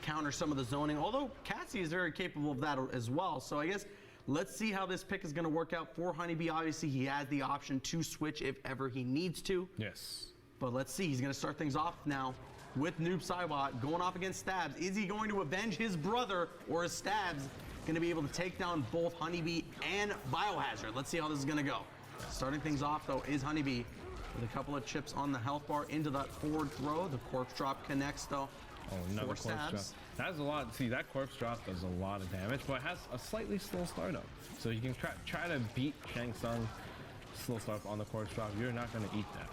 counter some of the zoning, although Cassie is very capable of that as well. So I guess let's see how this pick is going to work out for Honeybee. Obviously, he has the option to switch if ever he needs to. Yes. But let's see. He's going to start things off now with Noob Saibot going off against Stabs. Is he going to avenge his brother, or is Stabs going to be able to take down both Honeybee and Biohazard? Let's see how this is going to go. Starting things off, though, is Honeybee with a couple of chips on the health bar into that forward throw. The corpse drop connects, though. Oh, another corpse drop. That's a lot. See, that corpse drop does a lot of damage, but it has a slightly slow startup. So you can try to beat Shang Tsung slow startup on the corpse drop. You're not going to eat that.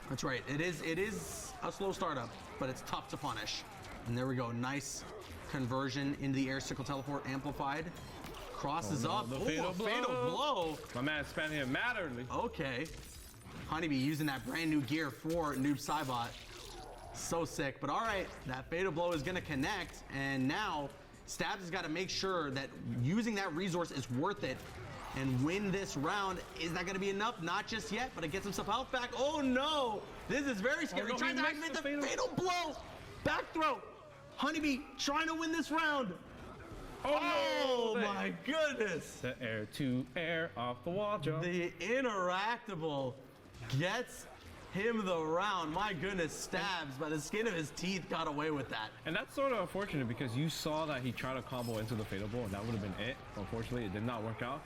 That's right. It is a slow startup, but it's tough to punish. And there we go. Nice conversion into the air sickle teleport amplified. Crosses up. The fatal blow. My man spamming it matterly. Okay. Honeybee using that brand new gear for Noob Saibot. So sick. But all right, that fatal blow is going to connect. And now Stabs has got to make sure that using that resource is worth it and win this round. Is that going to be enough? Not just yet, but it gets himself health back. Oh no! This is very scary. Oh, no, trying to activate the fatal blow. Back throw. Honeybee trying to win this round. Oh no, my goodness. The air to air off the wall jump. The interactable gets him the round. My goodness, Stabs by the skin of his teeth got away with that. And that's sort of unfortunate because you saw that he tried to combo into the fatal blow and that would have been it. Unfortunately, it did not work out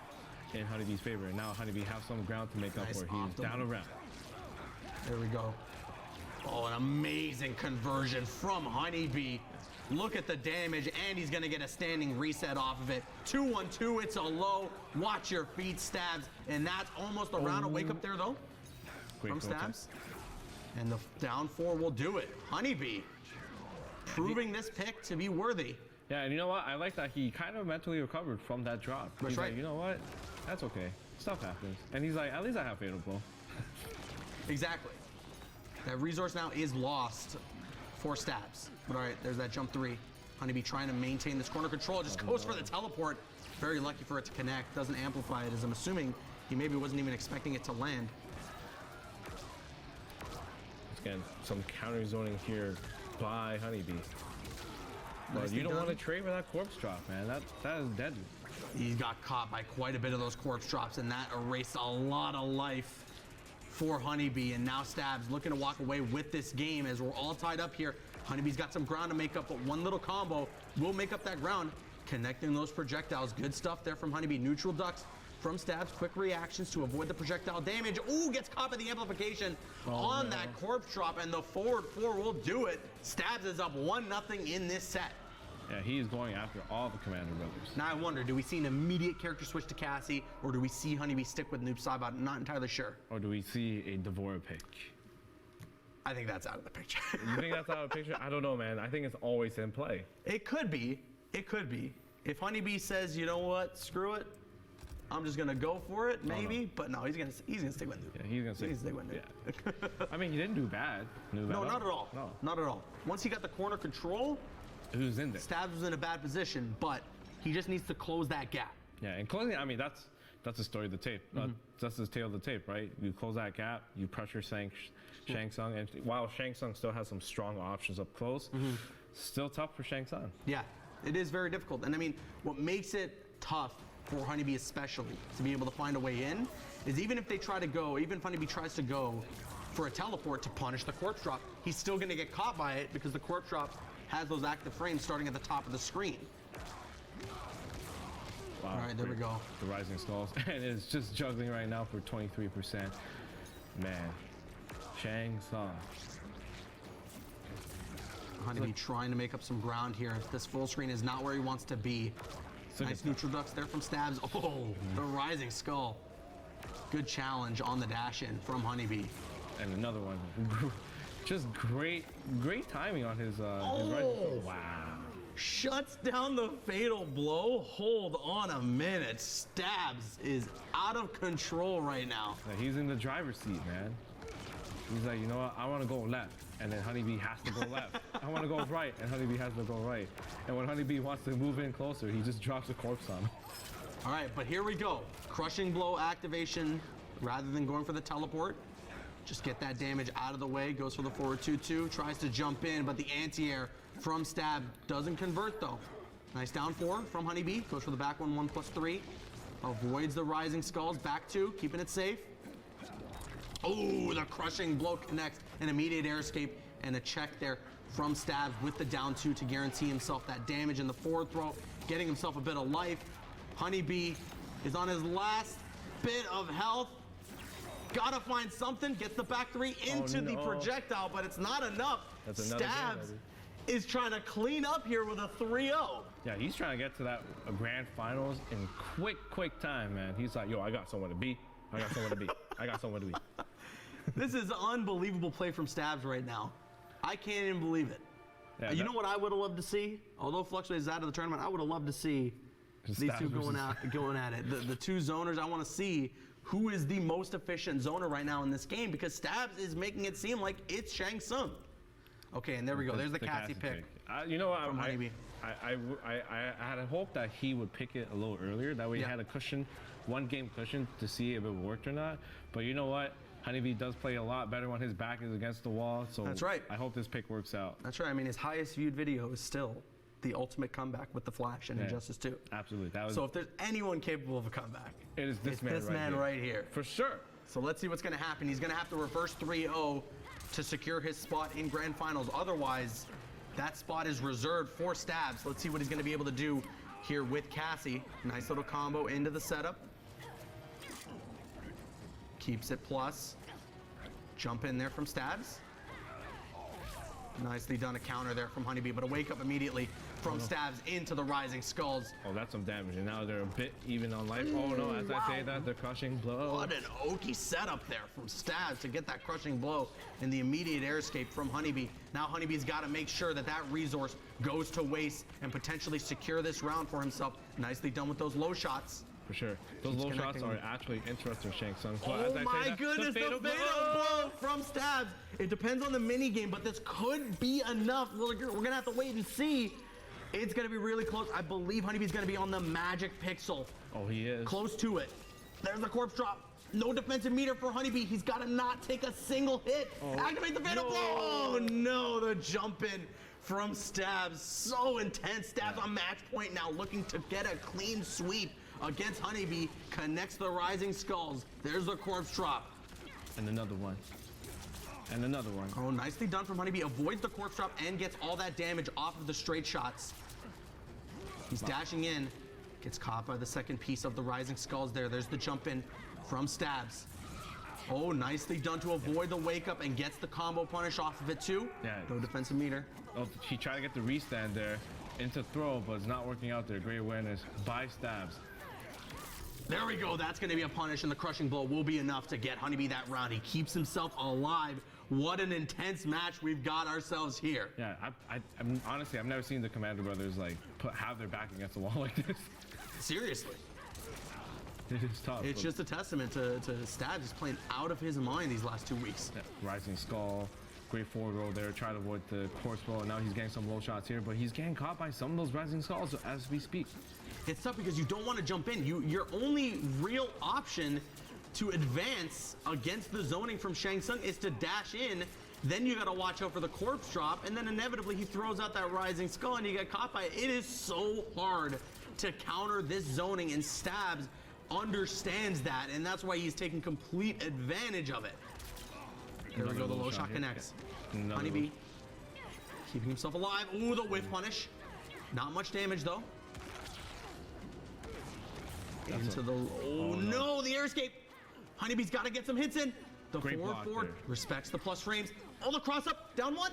in Honeybee's favor. And now Honeybee has some ground to make up for. He's down a round. There we go. Oh, an amazing conversion from Honeybee. Look at the damage, and he's gonna get a standing reset off of it. 2-1-2, it's a low. Watch your feet, Stabs. And that's almost a round of wake up there, though. Great from Stabs. And the down 4 will do it. Honeybee proving this pick to be worthy. Yeah, and you know what? I like that he kind of mentally recovered from that drop. That's he's right. Like, you know what? That's okay. Stuff happens. And he's like, at least I have fatal blow. Exactly. That resource now is lost for Stabs. But all right, there's that jump 3. Honeybee trying to maintain this corner control. Just goes for the teleport. Very lucky for it to connect. Doesn't amplify it, as I'm assuming he maybe wasn't even expecting it to land. Again, some counter zoning here by Honeybee. But you don't want to trade with that corpse drop, man. That is deadly. He got caught by quite a bit of those corpse drops, and that erased a lot of life for Honeybee. And now Stabs looking to walk away with this game as we're all tied up here. Honeybee's got some ground to make up, but one little combo will make up that ground, connecting those projectiles. Good stuff there from Honeybee. Neutral ducks from Stabs. Quick reactions to avoid the projectile damage. Ooh, gets caught by the amplification on that corpse drop, and the forward 4 will do it. Stabs is up 1-0 in this set. Yeah, he is going after all the Commander brothers. Now I wonder, do we see an immediate character switch to Cassie, or do we see Honeybee stick with Noob Saibot? I'm not entirely sure. Or do we see a Devora pick? I think that's out of the picture. You think that's out of the picture? I don't know, man. I think it's always in play. It could be. It could be. If Honeybee says, you know what, screw it, I'm just gonna go for it, maybe. Oh, no. But no, he's gonna stick with Noob. Yeah, he's gonna stick with Noob. Yeah. I mean, he didn't do bad. No, not at all. No, not at all. Once he got the corner control, who's in there? Stabs was in a bad position, but he just needs to close that gap. Yeah, and closing. I mean, that's the story of the tape. That's the tale of the tape, right? You close that gap, you pressure Shang Tsung, and while Shang Tsung still has some strong options up close, still tough for Shang Tsung. Yeah, it is very difficult. And I mean, what makes it tough for Honeybee especially to be able to find a way in is even if they try to go, even if Honeybee tries to go for a teleport to punish the corpse drop, he's still going to get caught by it because the corpse drop has those active frames starting at the top of the screen. Wow, all right, there we go. The Rising Skulls, and it's just juggling right now for 23%. Man, Shang Tsung. Honeybee trying to make up some ground here. This full screen is not where he wants to be. Nice neutral ducks there from Stabs. Oh, the Rising Skull. Good challenge on the dash in from Honeybee. And another one. Just great timing on his right. Wow. Shuts down the fatal blow. Hold on a minute. Stabs is out of control right now. Yeah, he's in the driver's seat, man. He's like, you know what? I want to go left. And then Honeybee has to go left. I want to go right. And Honeybee has to go right. And when Honeybee wants to move in closer, he just drops a corpse on him. All right, but here we go. Crushing blow activation rather than going for the teleport. Just get that damage out of the way. Goes for the forward 2-2. Tries to jump in, but the anti-air from Stab. Doesn't convert though. Nice down 4 from Honeybee. Goes for the back 1, 1+3. Avoids the rising skulls. Back 2, keeping it safe. Oh, the crushing blow connects. An immediate air escape and a check there from Stabs with the down 2 to guarantee himself that damage in the forward throw, getting himself a bit of life. Honeybee is on his last bit of health. Gotta find something. Gets the back 3 into the projectile, but it's not enough. Stabs is trying to clean up here with a 3-0. Yeah, he's trying to get to that grand finals in quick time, man. He's like, yo, I got somewhere to be. I got somewhere to be. I got somewhere to be. This is unbelievable play from Stabs right now. I can't even believe it. Yeah, you know what I would have loved to see? Although Fluctuate is out of the tournament, I would have loved to see these two going at it. The two zoners, I want to see who is the most efficient zoner right now in this game, because Stabs is making it seem like it's Shang Tsung. Okay, and there we go. There's the Cassie pick. You know what? I had hoped that he would pick it a little earlier. That way he had a cushion, 1 game cushion to see if it worked or not. But you know what? Honeybee does play a lot better when his back is against the wall. So that's right. I hope this pick works out. That's right. I mean, his highest viewed video is still the ultimate comeback with the Flash and Injustice 2. Absolutely. So if there's anyone capable of a comeback, it is this man right here. For sure. So let's see what's going to happen. He's going to have to reverse 3-0 to secure his spot in Grand Finals. Otherwise, that spot is reserved for Stabs. Let's see what he's going to be able to do here with Cassie. Nice little combo into the setup. Keeps it plus. Jump in there from Stabs. Nicely done, a counter there from Honeybee, but a wake up immediately from Stabs into the rising skulls. Oh, that's some damage, and now they're a bit even on life. Oh no, as I say that, the crushing blow. What an oaky setup there from Stabs to get that crushing blow and the immediate air escape from Honeybee. Now Honeybee's got to make sure that that resource goes to waste and potentially secure this round for himself. Nicely done with those low shots. For sure. Those low shots are actually interesting, Shang Tsung. Oh my goodness, the fatal blow from Stabs. It depends on the mini game, but this could be enough. We're gonna have to wait and see. It's gonna be really close. I believe Honeybee's gonna be on the magic pixel. Oh, he is. Close to it. There's the corpse drop. No defensive meter for Honeybee. He's gotta not take a single hit. Activate the fatal blow. Oh no, the jump in from Stabs. So intense. Stabs on match point now, looking to get a clean sweep against Honeybee. Connects the rising skulls. There's the corpse drop. And another one. And another one. Oh, nicely done from Honeybee. Avoids the corpse drop and gets all that damage off of the straight shots. He's dashing in. Gets caught by the second piece of the rising skulls there. There's the jump in from Stabs. Oh, nicely done to avoid the wake up and gets the combo punish off of it too. Yeah. No defensive meter. Oh, he tried to get the restand there into throw, but it's not working out there. Great awareness by Stabs. There we go. That's going to be a punish, and the crushing blow will be enough to get Honeybee that round. He keeps himself alive. What an intense match we've got ourselves here. Yeah, I'm honestly, I've never seen the Commander Brothers like have their back against the wall like this. Seriously. It is tough. It's just a testament to Stabs. He's playing out of his mind these last 2 weeks. Yeah, rising skull, great forward roll there, try to avoid the corpse blow, and now he's getting some low shots here, but he's getting caught by some of those rising skulls as we speak. It's tough because you don't want to jump in. Your only real option to advance against the zoning from Shang Tsung is to dash in. Then you got to watch out for the corpse drop, and then inevitably he throws out that rising skull and you get caught by it. It is so hard to counter this zoning, and Stabs understands that, and that's why he's taking complete advantage of it. There we go, the low shot connects. Honeybee keeping himself alive. Ooh, the whiff punish. Not much damage though. Into the, oh no, the air escape. Honeybee's got to get some hits in. The forward respects the plus frames. Oh, the cross up, down 1.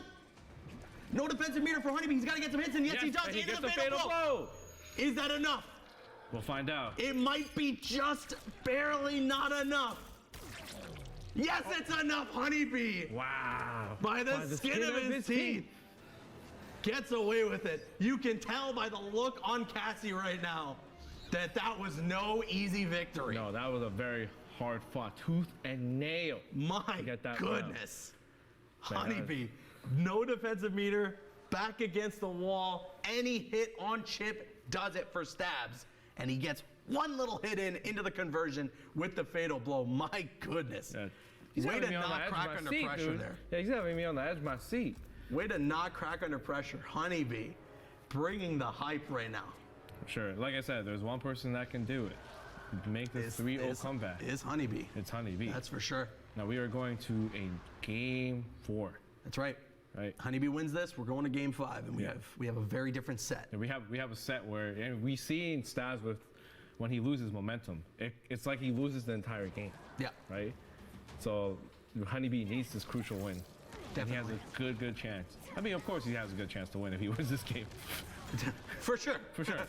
No defensive meter for Honeybee. He's got to get some hits in. Yes, he does. He gets the fatal blow. Is that enough? We'll find out. It might be just barely not enough. Yes, it's enough, Honeybee. Wow. By the skin of his teeth. Gets away with it. You can tell by the look on Cassie right now that was no easy victory. No, that was a very hard fought, tooth and nail. My goodness. Honeybee, no defensive meter, back against the wall. Any hit on chip does it for Stabs. And he gets one little hit into the conversion with the fatal blow. My goodness. Yeah. He's way to not crack under pressure there. Yeah, he's having me on the edge of my seat. Way to not crack under pressure. Honeybee bringing the hype right now. Sure. Like I said, there's one person that can do it. Make this 3-0 comeback. Is Honeybee. It's Honeybee. That's for sure. Now we are going to a game 4. That's right. Right. Honeybee wins this. We're going to game 5, and we have a very different set. And we have a set where, and we see in Stabs with when he loses momentum, it's like he loses the entire game. Yeah. Right. So Honeybee needs this crucial win. Definitely. And he has a good chance. I mean, of course, he has a good chance to win if he wins this game. For sure. For sure.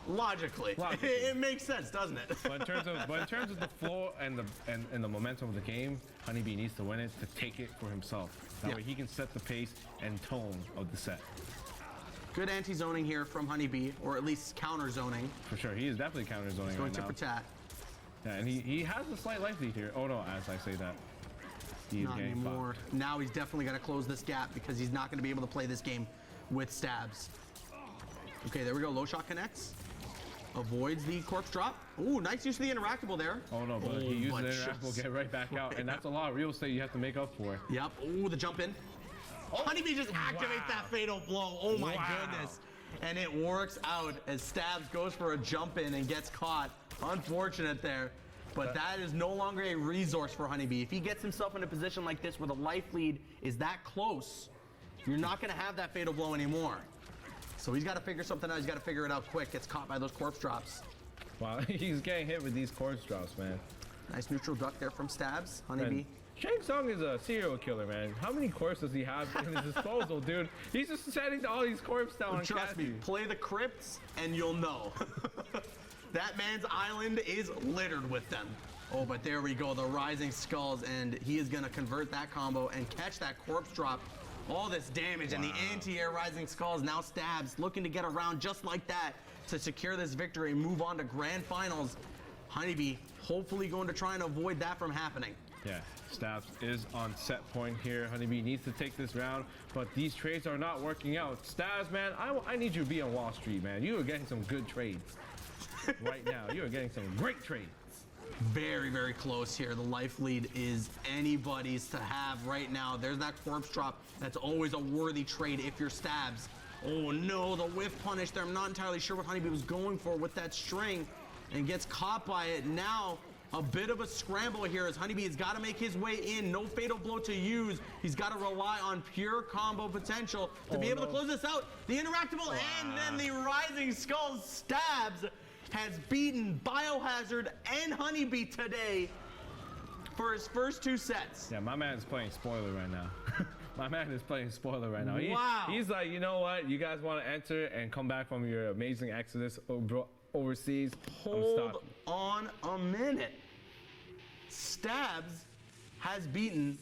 Logically. It makes sense, doesn't it? But in terms of the flow and the momentum of the game, Honeybee needs to win it to take it for himself. That way he can set the pace and tone of the set. Good anti-zoning here from Honeybee, or at least counter-zoning. For sure, he is definitely counter-zoning He's going right tit now. for tat. Yeah, and he has a slight life lead here. Oh no, as I say that. He is Not getting anymore. fucked. Now he's definitely got to close this gap because he's not going to be able to play this game with Stabs. Okay, there we go. Low shot connects. Avoids the corpse drop. Ooh, nice use of the interactable there. Oh no, but he used the interactable, get right back out, and that's a lot of real estate you have to make up for. Yep. Ooh, the jump in. Honeybee just activates that fatal blow. Oh my goodness. And it works out as Stabs goes for a jump in and gets caught. Unfortunate there. But that is no longer a resource for Honeybee. If he gets himself in a position like this where the life lead is that close, you're not going to have that fatal blow anymore. So he's got to figure something out. He's got to figure it out quick. Gets caught by those corpse drops. Wow, he's getting hit with these corpse drops, man. Nice neutral duck there from Stabs. Honeybee. Shang Tsung is a serial killer, man. How many corpses does he have in his disposal, dude? He's just setting all these corpses down and Trust me, play the crypts and you'll know. That man's island is littered with them. Oh, but there we go, the rising skulls, and he is gonna convert that combo and catch that corpse drop. All this damage, and the anti-air rising skulls now Stabs, looking to get around just like that to secure this victory and move on to grand finals. Honeybee hopefully going to try and avoid that from happening. Yeah, Stabs is on set point here. Honeybee needs to take this round, but these trades are not working out. Stabs, man, I need you to be on Wall Street, man. You are getting some good trades right now. You are getting some great trades. Very, very close here. The life lead is anybody's to have right now. There's that corpse drop. That's always a worthy trade if you're Stabs. Oh no, the whiff punish there. I'm not entirely sure what Honeybee was going for with that string and gets caught by it. Now, a bit of a scramble here as Honeybee has got to make his way in. No fatal blow to use. He's got to rely on pure combo potential to be able to close this out. The interactable and then the rising skull Stabs has beaten Biohazard and Honeybee today for his first 2 sets. Yeah, my man is playing spoiler right now. My man is playing spoiler right now. Wow. He's like, you know what? You guys want to enter and come back from your amazing exodus overseas? Hold on a minute. Stabs has beaten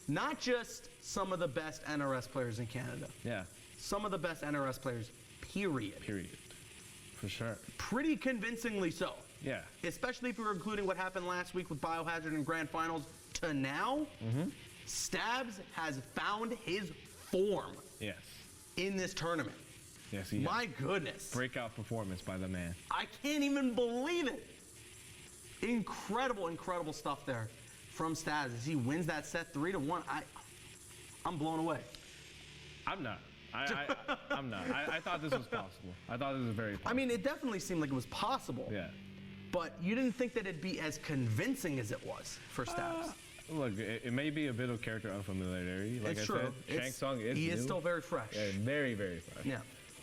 not just some of the best NRS players in Canada. Yeah. Some of the best NRS players, period. Period. For sure. Pretty convincingly so. Yeah. Especially if we're including what happened last week with Biohazard and Grand Finals to now. Stabs has found his form Yes. in this tournament. Yes, he My goodness. breakout performance by the man. I can't even believe it. Incredible, incredible stuff there from Stabs as he wins that set 3-1. I'm blown away. I'm not. I'm not. I thought this was possible. I thought this was very possible. I mean, it definitely seemed like it was possible. Yeah. But you didn't think that it'd be as convincing as it was for Stabs. Look, it may be a bit of character unfamiliarity. Like It's I true. said, Shang Tsung is He new. is still very fresh. Yeah, very, very fresh. Yeah.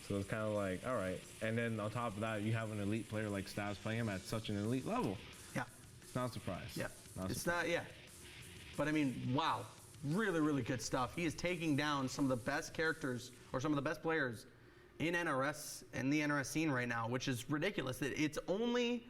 So it's kind of like, all right. And then on top of that, you have an elite player like Stabs playing him at such an elite level. Yeah. It's not a surprise. Yeah. Not a It's surprise. not, yeah. But I mean, wow. Really, really good stuff. He is taking down some of the best characters or some of the best players in NRS and the NRS scene right now, which is ridiculous. It's only